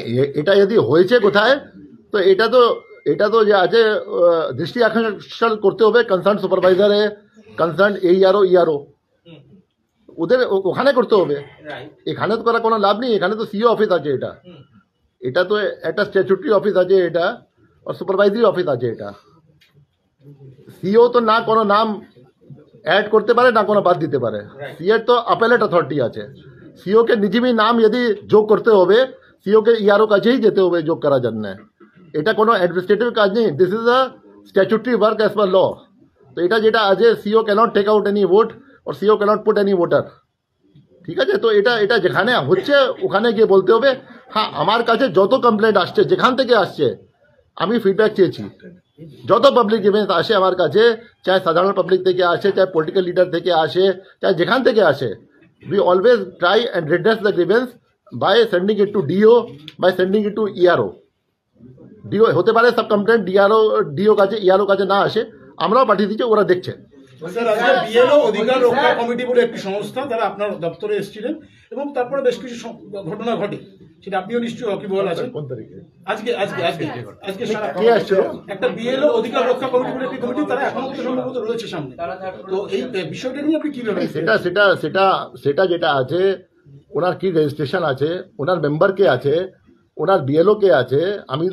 এটা যদি হয়েছে কোথায়, তো এটা তো যে আছে দৃষ্টি আকর্ষণ করতে হবে কনসার্ন সুপারভাইজারে, কনসার্ন ইআরও ওদের ওখানে করতে হবে। এখানে তো করা কোনো লাভ নেই, এখানে তো সিও অফিস আছে, এটা তো একটা স্ট্যাচুটরি অফিস আছে এটা, আর সুপারভাইজারি অফিস আছে এটা। সিও তো না কোনো নাম ऐड करते पारे ना कोनो बात दिते पारे सीए तो अपेलेट अथॉरिटी আছে सीओ के निजी नाम यदि যোগ করতে হবে सीओ के ইআরও কাছেই যেতে হবে যোগ করার জন্য এটা কোনো অ্যাডমিনিস্ট্রেটিভ কাজ নেই this is a statutory work as per law তো এটা যেটা আছে CO cannot take out any vote और CO cannot put any voter ঠিক আছে তো এটা এটা যেখানে হচ্ছে ওখানে গিয়ে বলতে হবে হ্যাঁ আমার কাছে যত কমপ্লেন্ট আসছে যেখান থেকে আসছে আমি ফিডব্যাক চেয়েছি যত পাবলিক ইভেন্ট আসে আমার কাছে চাहे সাধারণ পাবলিক থেকে আসে চাहे পলিটিক্যাল লিডার থেকে আসে চাहे যেখান থেকে আসে we always try and redress the grievance by sending it to DO by sending it to ERO DO হতে পারে সব কমপ্লেন্ট DO কাছে ERO কাছে না আসে আমরাও পাঠিয়ে দিচ্ছি ওরা দেখছে স্যার আজকে বিএলও অধিকার রক্ষা কমিটি বলে একটি সংস্থা তারা আপনার দপ্তরে এসেছিলেন এবং তারপরে বেশ কিছু ঘটনা ঘটে সেটা আপনিও নিশ্চয়ই ওয়াকিবহাল আছেন কোন তারিখে আজকে আজকে আজকে আজকে কে আসছিল একটা বিএলও অধিকার রক্ষা কমিটি বলে একটি কমিটি তারা এখনো সম্ভবত রয়েছে সামনে তো এই বিষয়টা নিয়ে আপনি কিভাবে সেটা সেটা সেটা সেটা যেটা আছে ওনার কি রেজিস্ট্রেশন আছে ওনার মেম্বার কে আছে ওনার বিএলও কে আছে আমি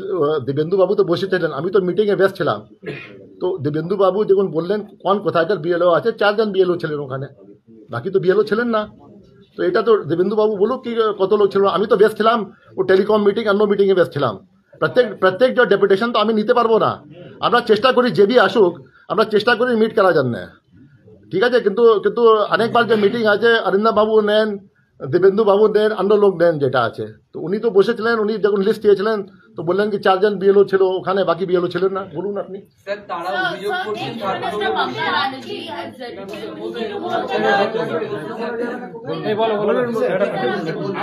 দেবেন্দু বাবু তো বসেছিলেন আমি তো মিটিংয়ে ব্যস্ত ছিলাম তো দেবেন্দু বাবু যখন বললেন কোন কোথাকার বিএলও আছে 4 জন বিএলও ছিলেন ওখানে বাকি তো বিএলও ছিলেন না তো এটা তো দেবেন্দু বাবু বলুক কি কত লোক ছিল আমি তো ব্যস্ত ছিলাম ও টেলিকম মিটিং অন্য মিটিংয়ে ব্যস্ত ছিলাম প্রত্যেক যে ডেপুটেশন তো আমি নিতে পারবো না আমরা চেষ্টা করি যে বি আসুক আমরা চেষ্টা করি মিট করার জন্য ঠিক আছে কিন্তু কিন্তু অনেকবার যে মিটিং আছে অরিন্দম বাবু নেন দেবেন্দু বাবু নেন অন্য লোক নেন যেটা আছে তো উনি তো বসেছিলেন উনি যখন লিস্ট চেয়েছিলেন তো বললেন কি 4 জন বিএলও ছিল ওখানে বাকি বিএলও ছিলেন না বলুন আপনি স্যার তারা অভিযোগ করছেন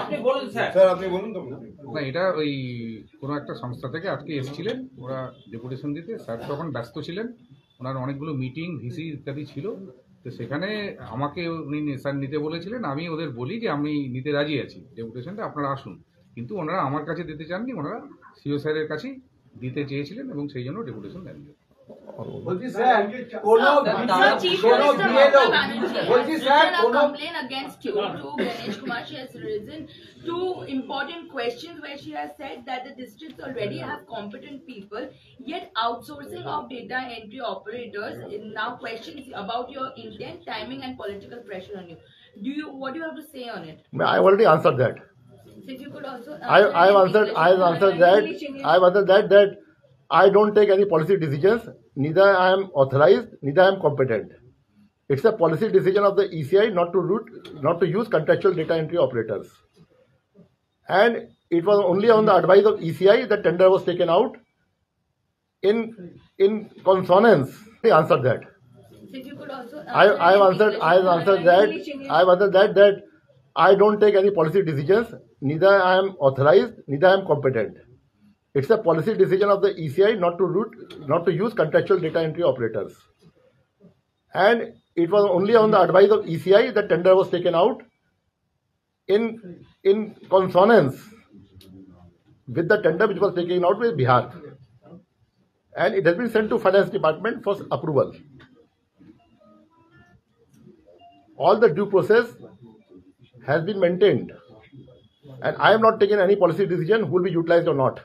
আপনি বলুন স্যার আপনি বলুন তো না এটা ওই কোনো একটা সংস্থা থেকে আজকে এসেছিলেন ওরা ডেপুটেশন দিতে স্যার তখন ব্যস্ত ছিলেন ওনার অনেকগুলো মিটিং ভিসি ইত্যাদি ছিল তো সেখানে আমাকে উনি স্যার নিতে বলেছিলেন আমি ওদের বলি যে আমি নিতে রাজি আছি ডেপুটেশনটা আপনারা আসুন কিন্তু ওনারা আমার কাছে দিতে চাননি ওনারা সিও স্যারের কাছেই দিতে চেয়েছিলেন এবং সেই জন্য ডেপুটেশন দেন বলছি স্যার কোনো বলছি স্যার কোনো complaint against you to Ganesh Kumar. She has risen two important questions where she has said that the districts already have competent people, yet outsourcing of data entry operators is now questions about your intent, timing, and political pressure on you. What do you have to say on it? I already answered that. So if you could also I've answered that I don't take any policy decisions, neither I am authorized, neither I am competent. It's a policy decision of the ECI not to use contractual data entry operators. And it was only on the advice of ECI that tender was taken out in consonance. I answered that. So if you could also I've answered that I don't take any policy decisions, neither I am authorized, neither I am competent. It's a policy decision of the ECI not to use contractual data entry operators. And it was only on the advice of ECI that tender was taken out in consonance with the tender which was taken out with Bihar. And it has been sent to Finance Department for approval. All the due process has been maintained. And I have not taken any policy decision who will be utilized or not.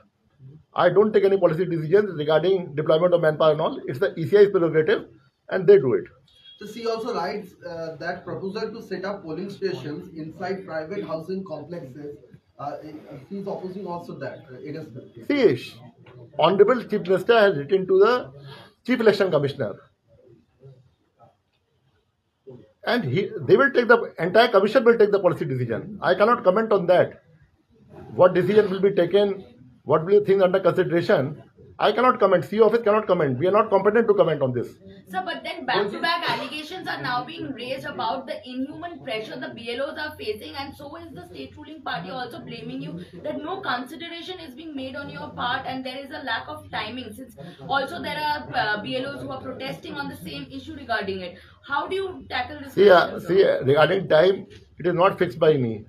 I don't take any policy decisions regarding deployment of manpower and all. It's the ECI's prerogative and they do it. So she also writes that proposal to set up polling stations inside private housing complexes. She is opposing also that. See, Honorable Chief Minister has written to the Chief Election Commissioner. And they will take the entire commission will take the policy decision. I cannot comment on that. What decision will be taken, what will be things under consideration, I cannot comment. CEO office cannot comment. We are not competent to comment on this. Sir, but then back-to-back allegations are now being raised about the inhuman pressure the BLOs are facing, and so is the state ruling party also blaming you that no consideration is being made on your part, and there is a lack of timing. Since also there are BLOs who are protesting on the same issue regarding it. How do you tackle this? See, regarding time, it is not fixed by me.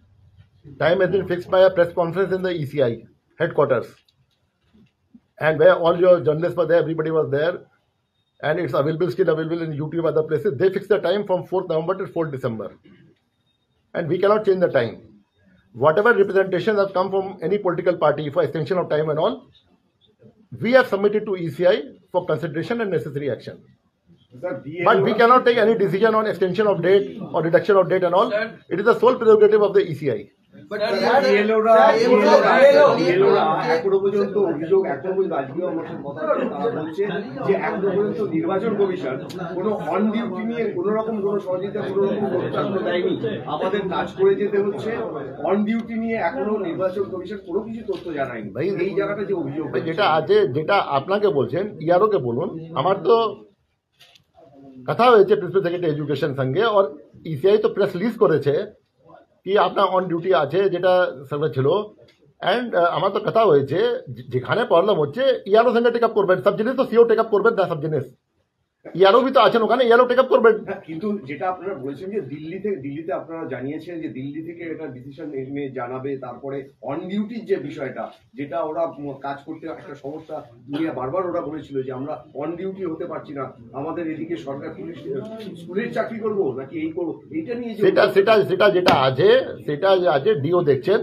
Time has been fixed by a press conference in the ECI headquarters. And where all your journalists were there, everybody was there, and it's still available in YouTube, other places. They fixed the time from 4th November to 4th December. And we cannot change the time. Whatever representations have come from any political party for extension of time and all, we have submitted to ECI for consideration and necessary action. But we cannot take any decision on extension of date or reduction of date and all. It is the sole prerogative of the ECI. এখনো পর্যন্ত অভিযোগ এখনো পর্যন্ত আজকেও আমার সাথে কথা হচ্ছে, তারা বলছে যে এখনো পর্যন্ত নির্বাচন কমিশন কোনো অন ডিউটি নিয়ে কোনো রকম কোনো সহযোগিতা কোনো রকম তথ্য দেয়নি। আমাদের কাজ করে যেতে হচ্ছে। অন ডিউটি নিয়ে এখনো নির্বাচন কমিশন কোনো কিছু তথ্য জানায়নি। এই জায়গাটা যে অভিযোগ যেটা আছে, যেটা আপনাকে বলছেন ইয়ারোকে বলুন। আমার তো কথা হয়েছে প্রিন্সিপাল সেক্রেটারি এডুকেশন সঙ্গে, আর ইসিআই তো প্রেস রিলিজ করেছে কি আপনার অন ডিউটি আছে, যেটা সার্ভে ছিল। অ্যান্ড আমার তো কথা হয়েছে যেখানে প্রবলেম হচ্ছে ইয়ারও সঙ্গে টেক আপ করবেন। সব জিনিস তো সিও টেক আপ করবেন না, সব জিনিস ইয়ারও তো আছেন ওখানে, ইয়ারও টেক আপ করবেন। কিন্তু যেটা আপনারা বলেছেন যে দিল্লিতে আপনারা জানিয়েছেন যে দিল্লি থেকে এটা ডিসিশন নিয়ে জানাবে। তারপরে অন ডিউটির যে বিষয়টা, যেটা ওরা কাজ করতে একটা সমস্যা নিয়ে বারবার ওরা বলেছিল যে আমরা অন ডিউটি হতে পারছি না, আমাদের এদিকে সরকার পুলিশ স্কুলের চাকরি করবো নাকি এই করবো, এইটা নিয়ে সেটা যেটা আছে সেটা আছে ডিও দেখছেন।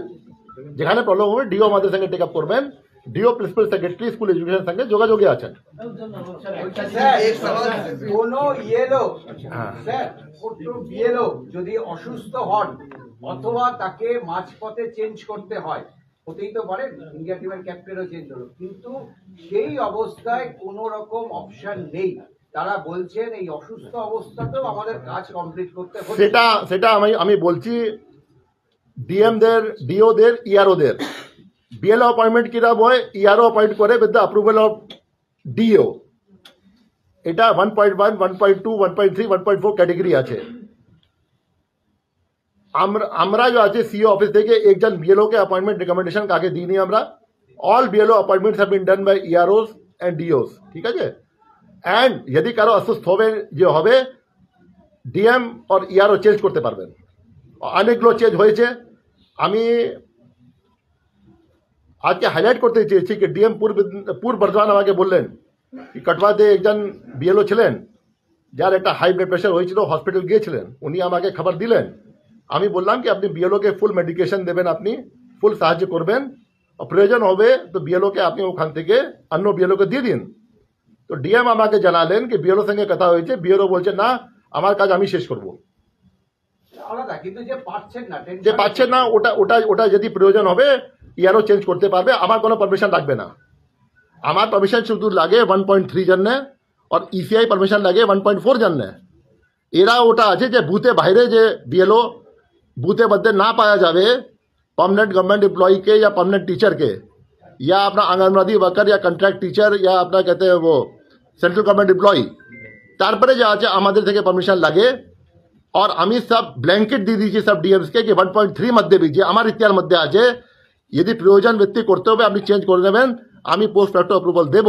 যেখানে প্রবলেম হবে ডিও আমাদের সঙ্গে টেক আপ করবেন। DEO principal secretary school education সঙ্গে যোগাযোগে আছেন। কোনো ইয়েলো স্যার বিএলও যদি অসুস্থ হন অথবা তাকে মাঝপথে চেঞ্জ করতে হয়, হতেই তো পারে, ইন্ডিয়া টিমের ক্যাপ্টেনও চেঞ্জ হলো, কিন্তু সেই অবস্থায় কোনো রকম অপশন নেই। তারা বলছেন এই অসুস্থ অবস্থাতেও আমাদের কাজ কমপ্লিট করতে হবে। সেটা আমি বলছি ডিএমদের, ডিওদের, ইআরওদের বিএলও অ্যাপয়েন্টমেন্ট কিরা হয়, ইআরও অ্যাপয়েন্ট করে with the approval of DEO. এটা 1.1, 1.2, 1.3, 1.4 ক্যাটেগরি আছে। আমরা जो আছে सीओ ऑफिस থেকে একজন বিএলও কে অ্যাপয়েন্টমেন্ট রিকমেন্ডেশন কাকে দিইনি আমরা। All BLO appointments have been done by EROs and DOs, ঠিক আছে। एंड यदि কারো অসুস্থ হবে যে হবে ডিএম और ইআরও চেঞ্জ করতে পারবেন। অনেকগুলো চেঞ্জ হয়েছে। আমি আজকে হাইলাইট করতে চেয়েছি কি ডিএম পূর্ব বর্ধমান আমাকে বললেন কি কটওয়াতে একজন বিএলও ছিলেন যার একটা হাই ব্লাড প্রেশার হয়েছিল, হসপিটাল গিয়েছিলেন। উনি আমাকে খবর দিলেন। আমি বললাম কি আপনি বিএলও কে ফুল মেডিকেশন দেবেন, আপনি ফুল সাহায্য করবেন, প্রয়োজন হবে তো বিএলও কে আপনি ওখান থেকে অন্য বিএলও কে দিয়ে দিন। তো ডিএম আমাকে জানালেন কি বিএলও সঙ্গে কথা হয়েছে, বিএলও বলছে না আমার কাজ আমি শেষ করব। যে পাচ্ছেন না ওটা যদি প্রয়োজন হবে ইয়ারও চেঞ্জ করতে পারবে, আমার কোনো পারমিশন লাগবে না। আমার পারমিশন শুধু লাগে 1.3 জন্যে, আর ইসিআই পারমিশন লাগে 1.4 জন্যে। এরা ওটা আছে যে বুথে বাইরে যে বিএলও বুথে মধ্যে না পাওয়া যাবে परमानेंट गवर्नमेंट एम्प्लॉय के या परमानेंट टीचर के या अपना आंगनबाड़ी वर्कर या कॉन्ट्रैक्ट टीचर या अपना कहते हैं वो सेंट्रल गवर्नमेंट एम्प्लॉय तारपरे जो आज আমাদের থেকে পারমিশন লাগে। और আমি সব ব্ল্যাঙ্কেট দিয়ে দিয়েছি সব ডিএমস কে 1.3 মধ্যে যে আমার ইতিহার মধ্যে আছে, যদি প্রয়োজন ব্যক্তি করতে হবে আপনি চেঞ্জ করে দেবেন, আমি পোস্ট ফ্যাক্টর অ্যাপ্রুভাল দেব।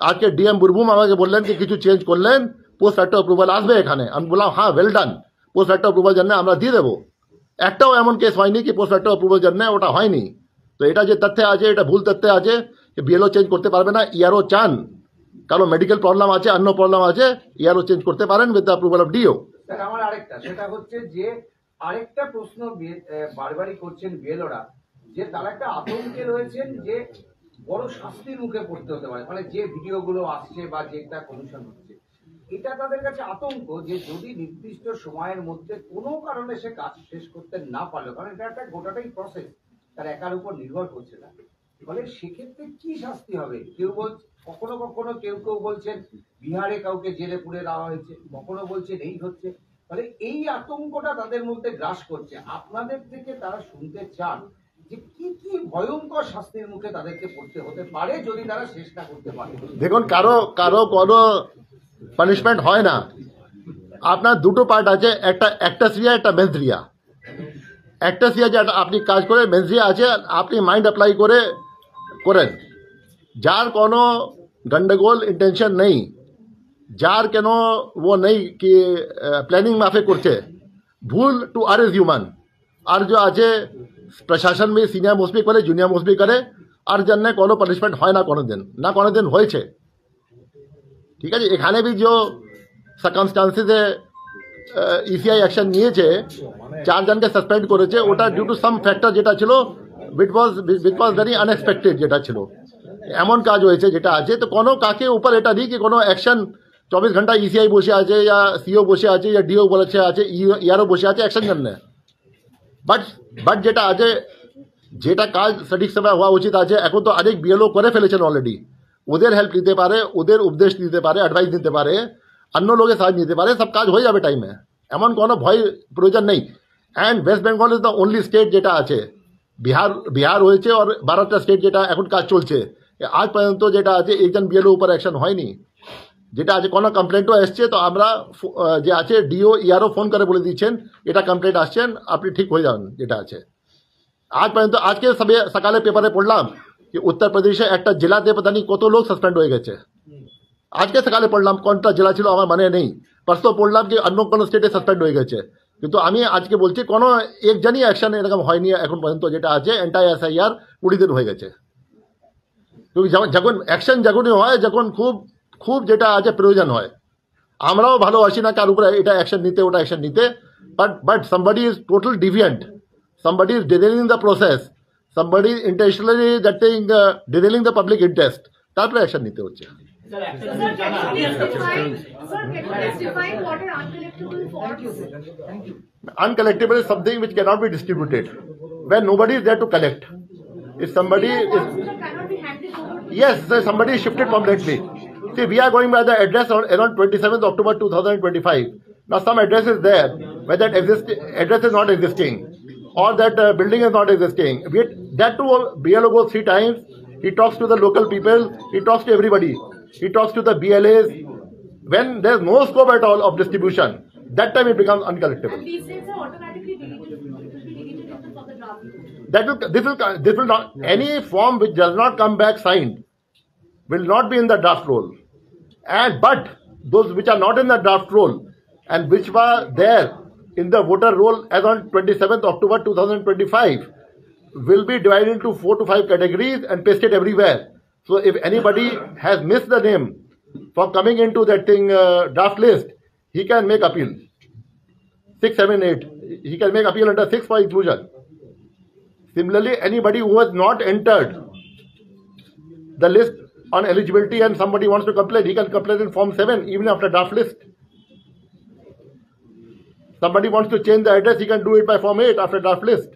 আজকে ডিএম বুরভুম আমাকে বললেন কি কিছু চেঞ্জ করলেন পোস্ট ফ্যাক্টর অ্যাপ্রুভাল আসবে এখানে। আমি বললাম হ্যাঁ well done, post factor approval জন্য আমরা দিয়ে দেবো। একটাও এমন কেস হয়নি কি পোস্ট ফ্যাক্টর অ্যাপ্রুভাল জন্য ওটা হয়নি। তো এটা যে তথ্য আছে এটা ভুল তথ্য আছে, বিএলও চেঞ্জ করতে পারবে না। ইআরও চান কারো মেডিকেল প্রবলেম আছে, অন্য প্রবলেম আছে, ইআরও চেঞ্জ করতে পারেন with the approval of DO. Sir আমার আরেকটা সেটা হচ্ছে যে আরেকটা প্রশ্ন বারবারই করছেন বিএলওরা যে তারা একটা আতঙ্কে রয়েছেন যে বড় শাস্তির মুখে পড়তে হতে পারে, মানে যে ভিডিওগুলো আসছে বা যেটা কমিশন হচ্ছে এটা তাদের কাছে আতঙ্ক যে যদি নির্দিষ্ট সময়ের মধ্যে কোনো কারণে সে কাজ শেষ করতে না পারলো, কারণ এটা একটা গোটাটাই প্রসেস তার একার উপর নির্ভর করছে না, ফলে সেক্ষেত্রে কি শাস্তি হবে? কেউ বলছে কখনো কখনো কেউ বলছেন বিহারে কাউকে জেলে পুরে দেওয়া হয়েছে, কখনো বলছেন এই হচ্ছে, ফলে এই আতঙ্কটা তাদের মধ্যে গ্রাস করছে। আপনাদের থেকে তারা শুনতে চান যে কি কি ভয়ঙ্কর শাস্তির মুখে তাদেরকে পড়তে হতে পারে যদি তারা শেষ না করতে পারে। দেখুন কারো কোনো পানিশমেন্ট হয় না। আপনার দুটো পার্ট আছে, একটা অ্যাক্টাসিয়া একটা মেন্সরিয়া। অ্যাক্টাসিয়া যে আপনি কাজ করে, মেন্সরিয়া আছে আপনি মাইন্ড অ্যাপ্লাই করেন। যার কোনো গন্ডগোল ইন্টেনশন নেই, যার কেন ও নেই কি প্ল্যানিং মাফে করছে, ভুল টু আর ইজ হিউম্যান। আর যে আছে প্রশাসন में সিনিয়র মোস্ট भी করে জুনিয়র মোস্ট भी করে, আর জন্য কোনো পানিশমেন্ট হয় না কোনো দিন হয়েছে। ঠিক আছে, এখানে বি যে সার্কামস্টান্সেসে ইসিআই অ্যাকশন নিয়েছে, 4 জনকে সাসপেন্ড করেছে, ওটা ডিউ টু সাম ফ্যাক্টর যেটা ছিল উইচ ওয়াজ ভেরি আনএক্সপেক্টেড যেটা ছিল, এমন কাজ হয়েছে যেটা আছে। তো কোনো কাকে উপর এটা নেই কি কোনো অ্যাকশন 24 ঘন্টা ইসিআই বসে আছে, या সিও বসে আছে, या ডিও বসে আছে, ইয়ারও বসে আছে অ্যাকশন জন্য। বাট যেটা কাজ সঠিক সময় হওয়া উচিত আছে, এখন তো অনেক বিএলও করে ফেলেছেন অলরেডি। ওদের হেল্প নিতে পারে, ওদের উপদেশ দিতে পারে, অ্যাডভাইস দিতে পারে, অন্য লোকের সাহায্য নিতে পারে, সব কাজ হয়ে যাবে টাইমে, এমন কোনো ভয় প্রয়োজন নেই। And West Bengal is the only state যেটা আছে, বিহার হয়েছে আর 12টা স্টেট যেটা এখন কাজ চলছে, আজ পর্যন্ত যেটা আছে একজন বিএলও উপর অ্যাকশন হয়নি। যেটা আছে কোনো কমপ্লেন্টও এসছে, তো আমরা যে আছে ডিও ইয়ারও ফোন করে বলে দিচ্ছেন এটা কমপ্লেন্ট আসছেন, আপনি ঠিক হয়ে যান। যেটা আছে আজ পর্যন্ত, আজকে সকালে পেপারে পড়লাম যে উত্তরপ্রদেশে একটা জেলাতে পতা নেই কত লোক সাসপেন্ড হয়ে গেছে। আজকে সকালে পড়লাম, কোনটা জেলা ছিল আমার মনে নেই, পরশু পড়লাম যে অন্য কোনো স্টেটে সাসপেন্ড হয়ে গেছে। কিন্তু আমি আজকে বলছি কোনো একজনই অ্যাকশন এরকম হয়নি এখন পর্যন্ত। যেটা আছে এন্টাই এসআইআর 20 দিন হয়ে গেছে। যখন অ্যাকশন যখনই হয়, যখন খুব যেটা আছে প্রয়োজন হয়, আমরাও ভালোবাসি না কার উপরে এটা অ্যাকশন নিতে, ওটা অ্যাকশন নিতে। But somebody is total deviant, somebody is derailing the process, somebody is intentionally derailing the public interest, তারপরে অ্যাকশন নিতে হচ্ছে। Uncollectible is something which cannot be distributed when nobody is there to collect. If somebody is, yes, somebody is shifted permanently. See, we are going by the address around 27th October 2025. Now some address is there where that address is not existing, or that building is not existing. That too, BLO goes 3 times. He talks to the local people. He talks to everybody. He talks to the BLAs. When there is no scope at all of distribution, that time it becomes uncollectible. And these things are automatically deleted. It will be deleted from the draft. This will not, any form which does not come back signed will not be in the draft roll. But those which are not in the draft roll and which were there in the voter roll as on 27th October 2025 will be divided into 4 to 5 categories and pasted everywhere. So if anybody has missed the name for coming into that draft list, he can make appeal. 6, 7, 8. He can make appeal under 6 for inclusion. Similarly, anybody who has not entered the list on eligibility and somebody wants to complain, he can complain in Form 7 even after draft list. Somebody wants to change the address, he can do it by Form 8 after draft list.